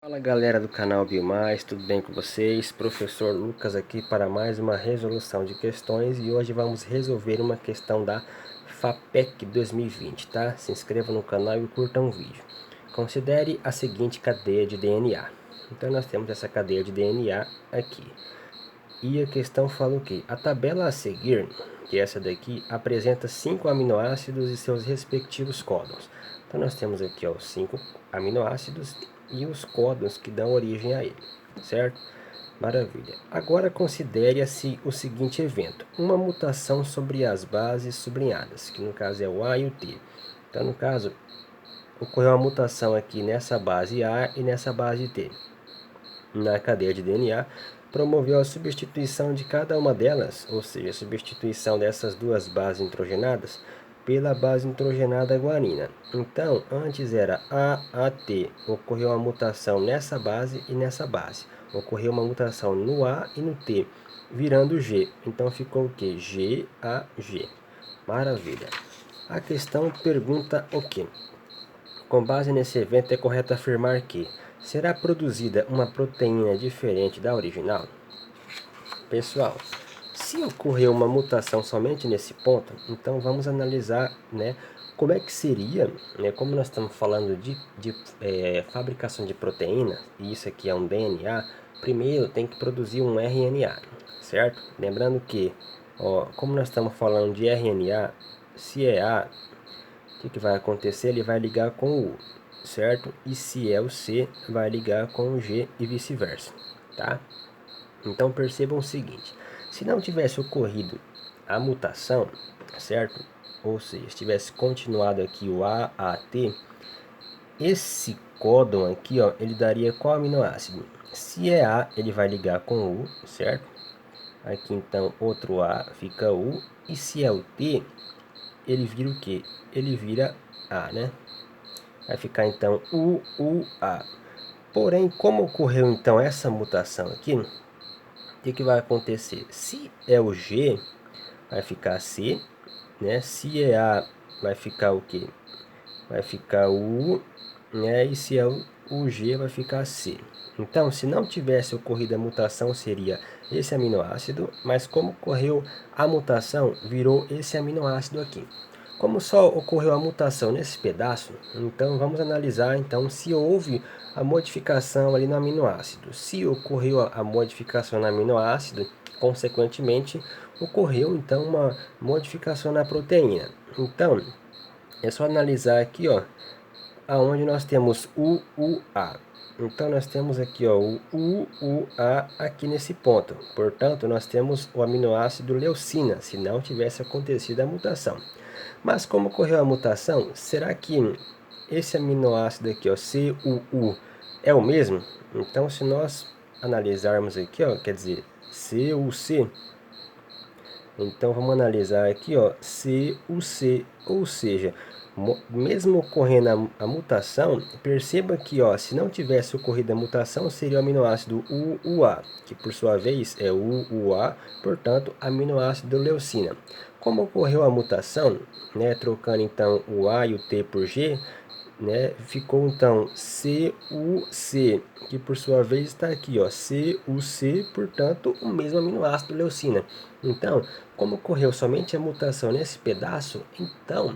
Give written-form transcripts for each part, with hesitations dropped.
Fala galera do canal Biomais, tudo bem com vocês? Professor Lucas aqui para mais uma resolução de questões e hoje vamos resolver uma questão da FAPEC 2020, tá? Se inscreva no canal e curta um vídeo. Considere a seguinte cadeia de DNA. Então nós temos essa cadeia de DNA aqui. E a questão fala o quê? A tabela a seguir, que é essa daqui, apresenta 5 aminoácidos e seus respectivos códons. Então nós temos aqui os 5 aminoácidos e os códons que dão origem a ele, certo? Maravilha. Agora considere-se o seguinte evento: uma mutação sobre as bases sublinhadas, que no caso é o A e o T. Então no caso, ocorreu uma mutação aqui nessa base A e nessa base T. Na cadeia de DNA, promoveu a substituição de cada uma delas, ou seja, a substituição dessas duas bases nitrogenadas pela base nitrogenada guanina. Então, antes era AAT, ocorreu uma mutação nessa base e nessa base. Ocorreu uma mutação no A e no T, virando G. Então ficou o que? GAG. Maravilha. A questão pergunta o quê? Com base nesse evento, é correto afirmar que será produzida uma proteína diferente da original? Pessoal, se ocorreu uma mutação somente nesse ponto, então vamos analisar, como é que seria, como nós estamos falando de fabricação de proteína, e isso aqui é um DNA, primeiro tem que produzir um RNA, certo? Lembrando que, como nós estamos falando de RNA, se é A, o que vai acontecer? Ele vai ligar com o U, certo? E se é o C, vai ligar com o G e vice-versa, tá? Então percebam o seguinte: se não tivesse ocorrido a mutação, certo? Ou seja, se tivesse continuado aqui o AAT, esse códon aqui, ele daria qual aminoácido? Se é A, ele vai ligar com o U, certo? Aqui então outro A fica U, e se é o T, ele vira o que? Ele vira A, né? Vai ficar então UUA. Porém, como ocorreu então essa mutação aqui, o que vai acontecer? Se é o G, vai ficar C, né? Se é A, vai ficar o que? Vai ficar U, né? E se é o G, vai ficar C. Então, se não tivesse ocorrido a mutação, seria esse aminoácido, mas como ocorreu a mutação, virou esse aminoácido aqui. Como só ocorreu a mutação nesse pedaço, então vamos analisar então se houve a modificação ali no aminoácido. Se ocorreu a modificação no aminoácido, consequentemente ocorreu então uma modificação na proteína. Então, é só analisar aqui, aonde nós temos UUA. Então nós temos aqui, o UUA aqui nesse ponto. Portanto, nós temos o aminoácido leucina, se não tivesse acontecido a mutação. Mas como ocorreu a mutação, será que esse aminoácido aqui, CUU, é o mesmo? Então, se nós analisarmos aqui, quer dizer, CUC, então vamos analisar aqui, CUC, ou seja, mesmo ocorrendo a mutação, perceba que, se não tivesse ocorrido a mutação, seria o aminoácido UUA, que por sua vez é UUA, portanto, aminoácido leucina. Como ocorreu a mutação, trocando então o A e o T por G, ficou então CUC, que por sua vez está aqui, CUC, portanto, o mesmo aminoácido leucina. Então, como ocorreu somente a mutação nesse pedaço, então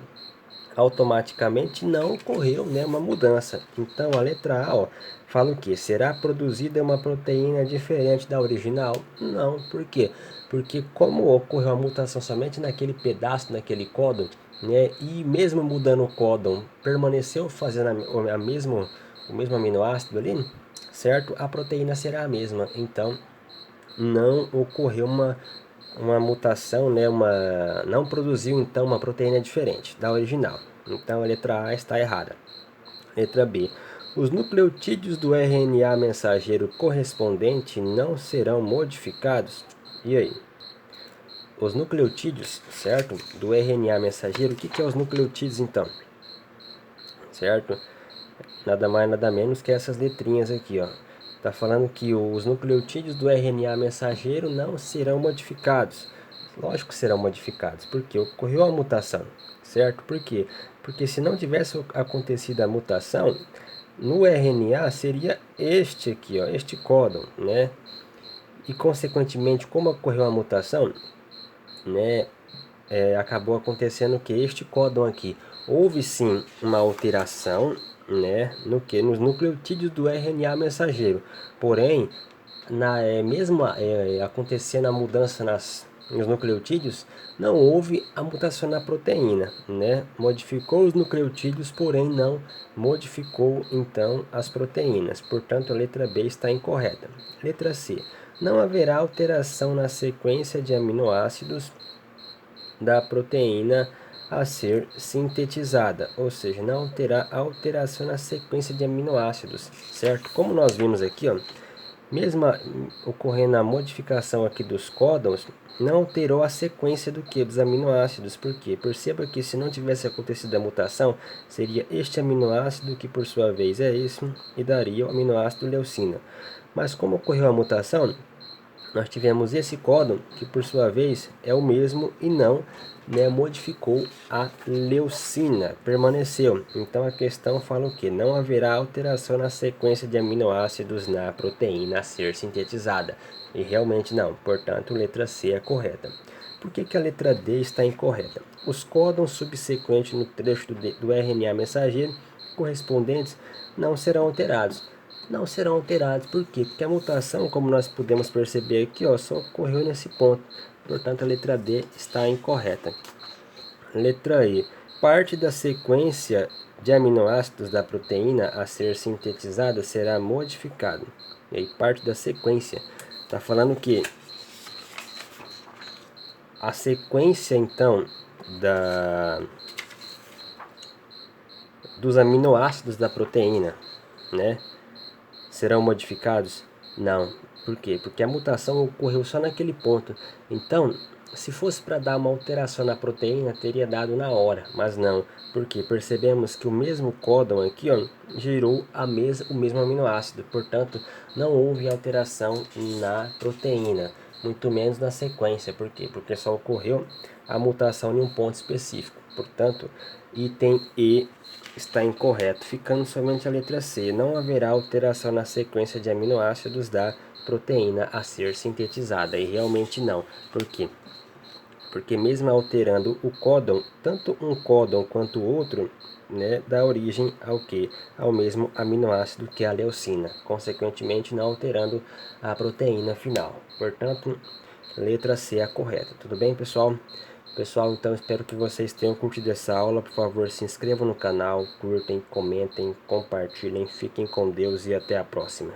automaticamente não ocorreu, uma mudança. Então a letra A, fala o que? Será produzida uma proteína diferente da original? Não, por quê? Porque como ocorreu a mutação somente naquele pedaço, naquele códon, e mesmo mudando o códon, permaneceu fazendo o mesmo aminoácido ali, certo? A proteína será a mesma. Então não ocorreu uma mutação, não produziu então uma proteína diferente da original. Então a letra A está errada. Letra B. Os nucleotídeos do RNA mensageiro correspondente não serão modificados? E aí? Os nucleotídeos, certo? Do RNA mensageiro, o que é os nucleotídeos então? Certo? Nada mais, nada menos que essas letrinhas aqui, Está falando que os nucleotídeos do RNA mensageiro não serão modificados. Lógico que serão modificados, porque ocorreu a mutação, certo? Por quê? Porque se não tivesse acontecido a mutação, no RNA seria este aqui, ó, este códon, né? E consequentemente, como ocorreu a mutação, né, acabou acontecendo que este códon aqui, houve sim uma alteração, né, nos nucleotídeos do RNA mensageiro, porém, mesmo acontecendo a mudança nos nucleotídeos, não houve a mutação na proteína, né? Modificou os nucleotídeos, porém não modificou então as proteínas. Portanto, a letra B está incorreta. Letra C. Não haverá alteração na sequência de aminoácidos da proteína a ser sintetizada, ou seja, não terá alteração na sequência de aminoácidos, certo? Como nós vimos aqui, ó, mesmo ocorrendo a modificação aqui dos códons, não alterou a sequência dos aminoácidos. Por quê? Perceba que se não tivesse acontecido a mutação, seria este aminoácido que por sua vez é esse e daria o aminoácido leucina. Mas como ocorreu a mutação, nós tivemos esse códon que por sua vez é o mesmo e não, né, modificou a leucina, permaneceu. Então a questão fala o que? Não haverá alteração na sequência de aminoácidos na proteína a ser sintetizada. E realmente não, portanto letra C é correta. Por que a letra D está incorreta? Os códons subsequentes no trecho do RNA mensageiro correspondentes não serão alterados. Não serão alterados, por quê? Porque a mutação, como nós podemos perceber aqui, ó, só ocorreu nesse ponto. Portanto, a letra D está incorreta. Letra E. Parte da sequência de aminoácidos da proteína a ser sintetizada será modificada. E aí, parte da sequência. Está falando que a sequência, então, dos aminoácidos da proteína, né, serão modificados? Não. Por quê? Porque a mutação ocorreu só naquele ponto. Então, se fosse para dar uma alteração na proteína, teria dado na hora, mas não. Porque percebemos que o mesmo códon aqui, ó, gerou o mesmo aminoácido. Portanto, não houve alteração na proteína, muito menos na sequência. Por quê? Porque só ocorreu a mutação em um ponto específico. Portanto, item E está incorreto, ficando somente a letra C. Não haverá alteração na sequência de aminoácidos da proteína a ser sintetizada. E realmente não. Por quê? Porque mesmo alterando o códon, tanto um códon quanto o outro, né, dá origem ao que? Ao mesmo aminoácido que a leucina, consequentemente não alterando a proteína final. Portanto, letra C é a correta. Tudo bem, pessoal? Pessoal, então espero que vocês tenham curtido essa aula. Por favor, se inscrevam no canal, curtem, comentem, compartilhem. Fiquem com Deus e até a próxima.